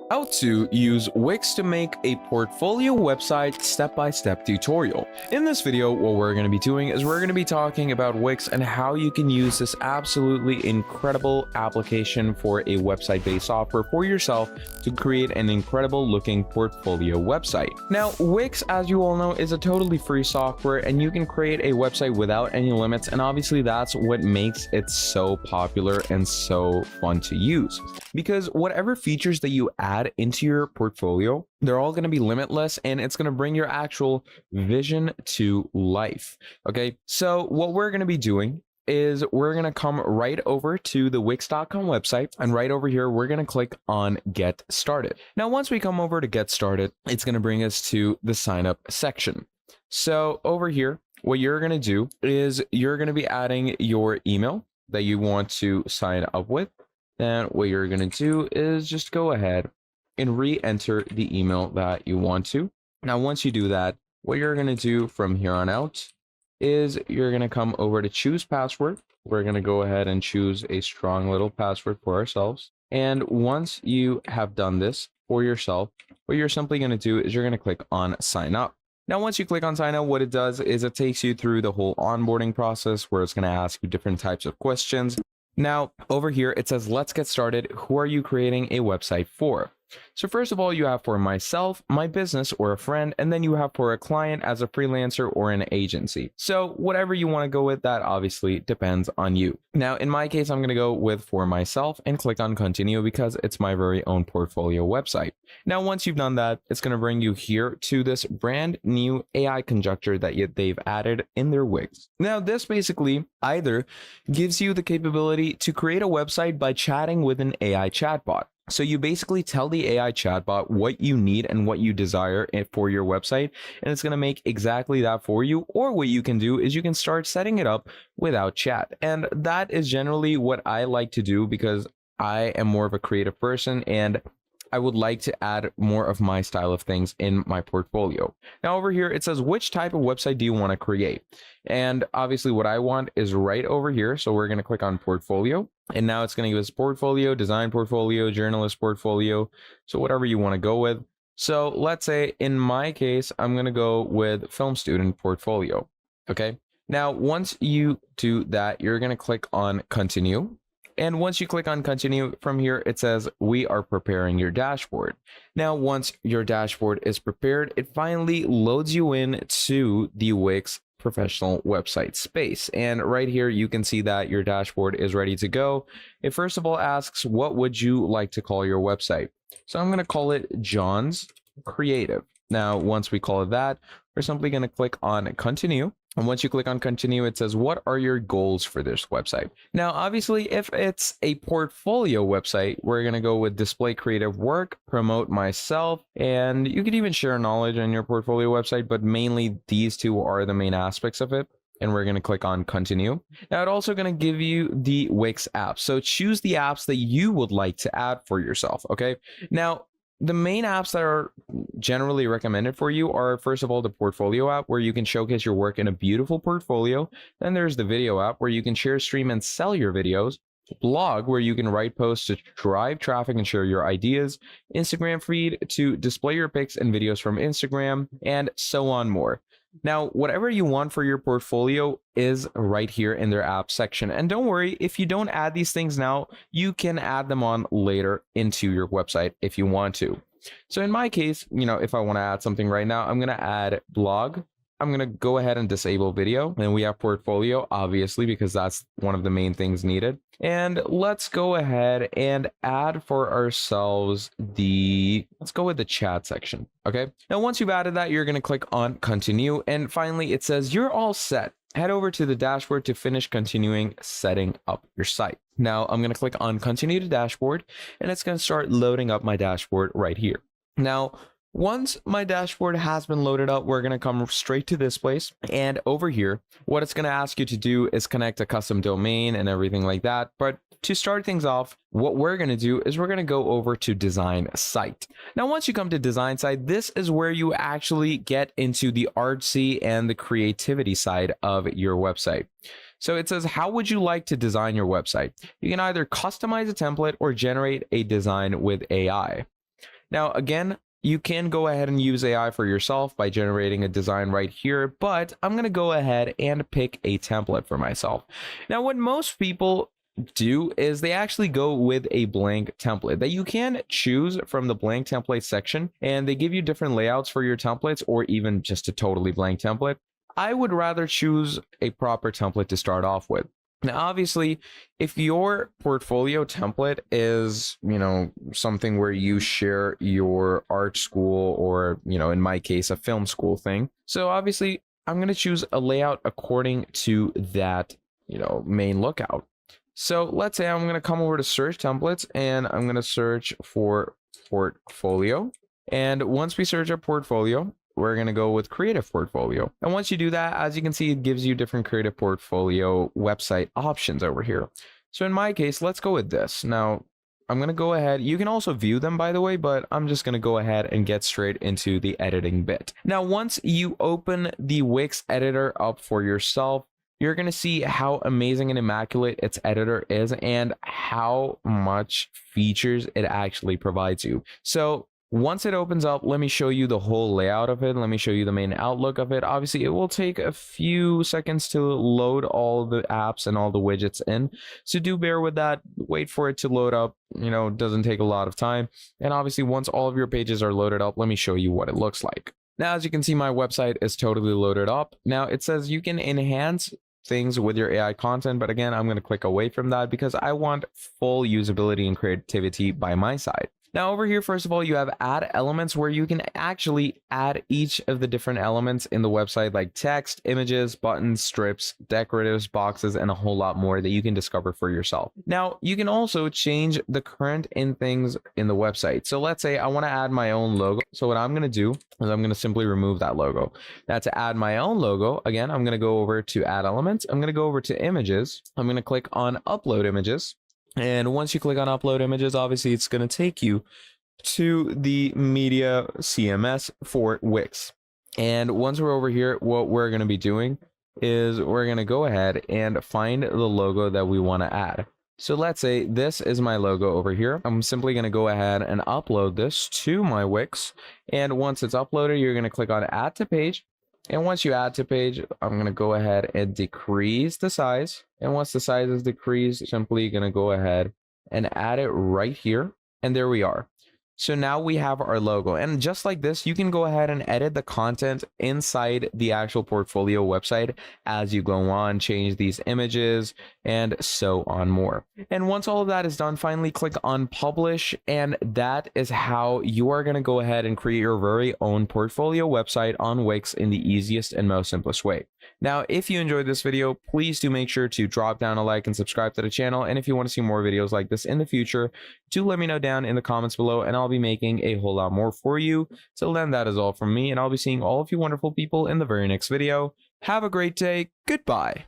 How to use Wix to make a portfolio website step-by-step tutorial. In this video, what we're going to be doing is we're going to be talking about Wix and how you can use this absolutely incredible application for a website-based software for yourself to create an incredible looking portfolio website. Now, Wix, as you all know, is a totally free software and you can create a website without any limits, and obviously that's what makes it so popular and so fun to use, because whatever features that you add into your portfolio, they're all going to be limitless and it's going to bring your actual vision to life. Okay, so what we're going to be doing is we're going to come right over to the Wix.com website, and right over here we're going to click on Get Started. Now, once we come over to Get Started, it's going to bring us to the sign up section. So over here, what you're going to do is you're going to be adding your email that you want to sign up with. Then what you're going to do is just go ahead and re-enter the email that you want to. Now, once you do that, what you're going to do from here on out is you're going to come over to choose password. We're going to go ahead and choose a strong little password for ourselves. And once you have done this for yourself, what you're simply going to do is you're going to click on sign up. Now, once you click on sign up, what it does is it takes you through the whole onboarding process where it's going to ask you different types of questions. Now, over here, it says, let's get started. Who are you creating a website for? So first of all, you have for myself, my business, or a friend, and then you have for a client as a freelancer or an agency. So whatever you want to go with, that obviously depends on you. Now, in my case, I'm going to go with for myself and click on continue because it's my very own portfolio website. Now, once you've done that, it's going to bring you here to this brand new AI conjecture that they've added in their Wix. Now, this basically either gives you the capability to create a website by chatting with an AI chatbot. So you basically tell the AI chatbot what you need and what you desire for your website, and it's going to make exactly that for you. Or what you can do is you can start setting it up without chat. And that is generally what I like to do because I am more of a creative person and I would like to add more of my style of things in my portfolio. Now over here, it says, which type of website do you want to create? And obviously what I want is right over here. So we're going to click on portfolio, and now it's going to give us portfolio, design portfolio, journalist portfolio. So whatever you want to go with. So let's say in my case, I'm going to go with film student portfolio. Okay. Now, once you do that, you're going to click on continue. And once you click on continue, from here, it says, we are preparing your dashboard. Now, once your dashboard is prepared, it finally loads you in to the Wix professional website space. And right here, you can see that your dashboard is ready to go. It first of all asks, what would you like to call your website? So I'm going to call it John's Creative. Now, once we call it that, we're simply going to click on continue. And once you click on continue, it says, what are your goals for this website? Now, obviously, if it's a portfolio website, we're going to go with display creative work, promote myself, and you could even share knowledge on your portfolio website, but mainly these two are the main aspects of it. And we're going to click on continue. Now, it's also going to give you the Wix app. So choose the apps that you would like to add for yourself. Okay. Now, the main apps that are generally recommended for you are, first of all, the portfolio app where you can showcase your work in a beautiful portfolio. Then there's the video app where you can share, stream, and sell your videos. Blog where you can write posts to drive traffic and share your ideas. Instagram feed to display your pics and videos from Instagram, and so on more. Now, whatever you want for your portfolio is right here in their app section. And don't worry, if you don't add these things now, you can add them on later into your website if you want to. So in my case, if I want to add something right now, I'm going to add blog. I'm going to go ahead and disable video. And we have portfolio, obviously, because that's one of the main things needed. And let's go ahead and add for ourselves let's go with the chat section. Okay. Now, once you've added that, you're going to click on continue. And finally, it says you're all set. Head over to the dashboard to finish continuing setting up your site. Now, I'm going to click on continue to dashboard, and it's going to start loading up my dashboard right here. Now, once my dashboard has been loaded up, we're going to come straight to this place. And over here, what it's going to ask you to do is connect a custom domain and everything like that. But to start things off, what we're going to do is we're going to go over to design site. Now, once you come to design site, this is where you actually get into the artsy and the creativity side of your website. So it says, how would you like to design your website? You can either customize a template or generate a design with AI. Now, again, you can go ahead and use AI for yourself by generating a design right here, but I'm going to go ahead and pick a template for myself. Now, what most people do is they actually go with a blank template that you can choose from the blank template section, and they give you different layouts for your templates or even just a totally blank template. I would rather choose a proper template to start off with. Now, obviously, if your portfolio template is, something where you share your art school or, in my case, a film school thing. So obviously, I'm going to choose a layout according to that, main lookout. So let's say I'm going to come over to search templates and I'm going to search for portfolio. And once we search our portfolio, we're going to go with creative portfolio. And once you do that, as you can see, it gives you different creative portfolio website options over here. So in my case, let's go with this. Now, I'm going to go ahead. You can also view them, by the way, but I'm just going to go ahead and get straight into the editing bit. Now, once you open the Wix editor up for yourself, you're going to see how amazing and immaculate its editor is and how much features it actually provides you. So once it opens up, let me show you the whole layout of it. Let me show you the main outlook of it. Obviously, it will take a few seconds to load all the apps and all the widgets in. So do bear with that. Wait for it to load up. It doesn't take a lot of time. And obviously, once all of your pages are loaded up, let me show you what it looks like. Now, as you can see, my website is totally loaded up. Now, it says you can enhance things with your AI content, but again, I'm going to click away from that because I want full usability and creativity by my side. Now over here, first of all, you have add elements where you can actually add each of the different elements in the website like text, images, buttons, strips, decoratives, boxes, and a whole lot more that you can discover for yourself. Now, you can also change the current in things in the website. So let's say I want to add my own logo. So what I'm going to do is I'm going to simply remove that logo. Now to add my own logo, again, I'm going to go over to add elements. I'm going to go over to images. I'm going to click on upload images. And once you click on upload images, obviously it's going to take you to the media CMS for Wix. And once we're over here, what we're going to be doing is we're going to go ahead and find the logo that we want to add. So let's say this is my logo over here. I'm simply going to go ahead and upload this to my Wix. And once it's uploaded, you're going to click on add to page. And once you add to page, I'm going to go ahead and decrease the size. And once the size is decreased, simply going to go ahead and add it right here. And there we are. So now we have our logo. And just like this, you can go ahead and edit the content inside the actual portfolio website as you go on, change these images, and so on more. And once all of that is done, finally click on publish. And that is how you are going to go ahead and create your very own portfolio website on Wix in the easiest and most simplest way. Now, if you enjoyed this video, please do make sure to drop down a like and subscribe to the channel. And if you want to see more videos like this in the future, do let me know down in the comments below and I'll be making a whole lot more for you. Till then, that is all from me and I'll be seeing all of you wonderful people in the very next video. Have a great day. Goodbye.